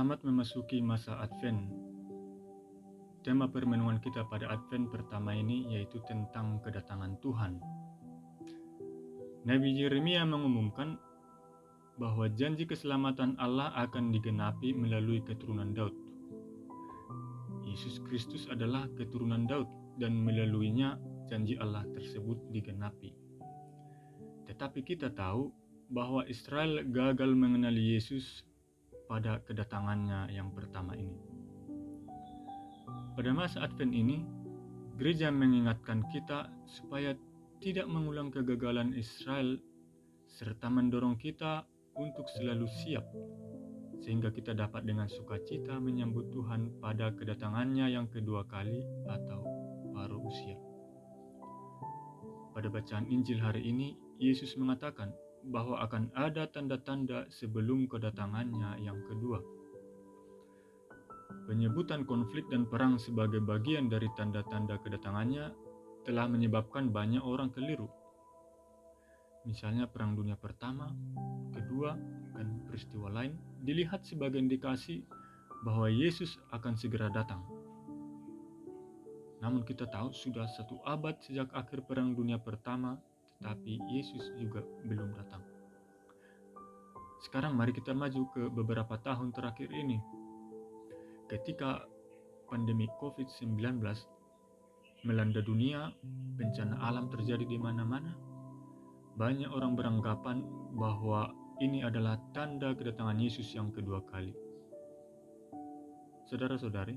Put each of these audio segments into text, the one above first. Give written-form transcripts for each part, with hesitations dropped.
Selamat memasuki masa Advent. Tema permenungan kita pada Advent pertama ini yaitu tentang kedatangan Tuhan. Nabi Yeremia mengumumkan bahwa janji keselamatan Allah akan digenapi melalui keturunan Daud. Yesus Kristus adalah keturunan Daud dan melaluinya janji Allah tersebut digenapi. Tetapi kita tahu bahwa Israel gagal mengenali Yesus pada kedatangannya yang pertama ini. Pada masa Advent ini, gereja mengingatkan kita supaya tidak mengulang kegagalan Israel serta mendorong kita untuk selalu siap sehingga kita dapat dengan sukacita menyambut Tuhan pada kedatangannya yang kedua kali atau paruh usia. Pada bacaan Injil hari ini, Yesus mengatakan bahwa akan ada tanda-tanda sebelum kedatangannya yang kedua. Penyebutan konflik dan perang sebagai bagian dari tanda-tanda kedatangannya telah menyebabkan banyak orang keliru. Misalnya Perang Dunia Pertama, Kedua, dan peristiwa lain dilihat sebagai indikasi bahwa Yesus akan segera datang. Namun kita tahu sudah 1 abad sejak akhir Perang Dunia Pertama, tetapi Yesus juga belum datang. Sekarang mari kita maju ke beberapa tahun terakhir ini. Ketika pandemi COVID-19 melanda dunia, bencana alam terjadi di mana-mana, banyak orang beranggapan bahwa ini adalah tanda kedatangan Yesus yang kedua kali. Saudara-saudari,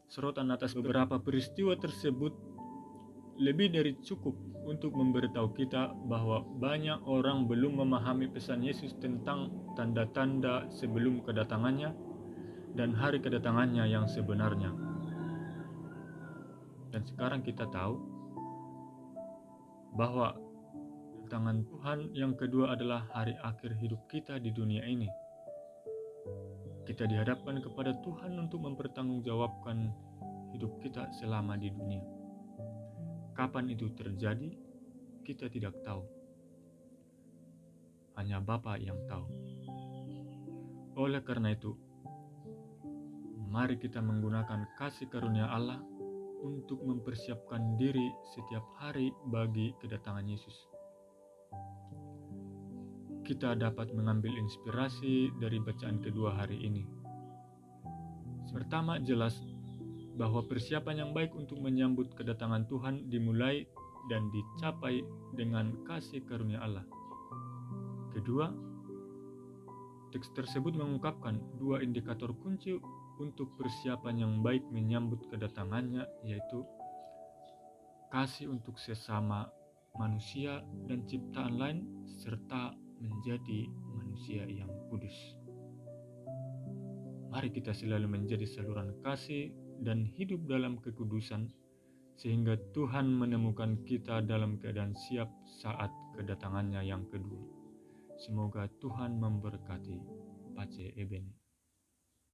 sorotan atas beberapa peristiwa tersebut lebih dari cukup untuk memberitahu kita bahwa banyak orang belum memahami pesan Yesus tentang tanda-tanda sebelum kedatangannya dan hari kedatangannya yang sebenarnya. Dan sekarang kita tahu bahwa kedatangan Tuhan yang kedua adalah hari akhir hidup kita di dunia ini. Kita dihadapkan kepada Tuhan untuk mempertanggungjawabkan hidup kita selama di dunia. Kapan itu terjadi, kita tidak tahu. Hanya Bapa yang tahu. Oleh karena itu, mari kita menggunakan kasih karunia Allah untuk mempersiapkan diri setiap hari bagi kedatangan Yesus. Kita dapat mengambil inspirasi dari bacaan kedua hari ini. Pertama, jelas bahwa persiapan yang baik untuk menyambut kedatangan Tuhan dimulai dan dicapai dengan kasih karunia Allah. Kedua, teks tersebut mengungkapkan 2 indikator kunci untuk persiapan yang baik menyambut kedatangannya, yaitu kasih untuk sesama manusia dan ciptaan lain, serta menjadi manusia yang kudus. Mari kita selalu menjadi saluran kasih dan hidup dalam kekudusan, sehingga Tuhan menemukan kita dalam keadaan siap saat kedatangannya yang kedua. Semoga Tuhan memberkati. Pace Ebene.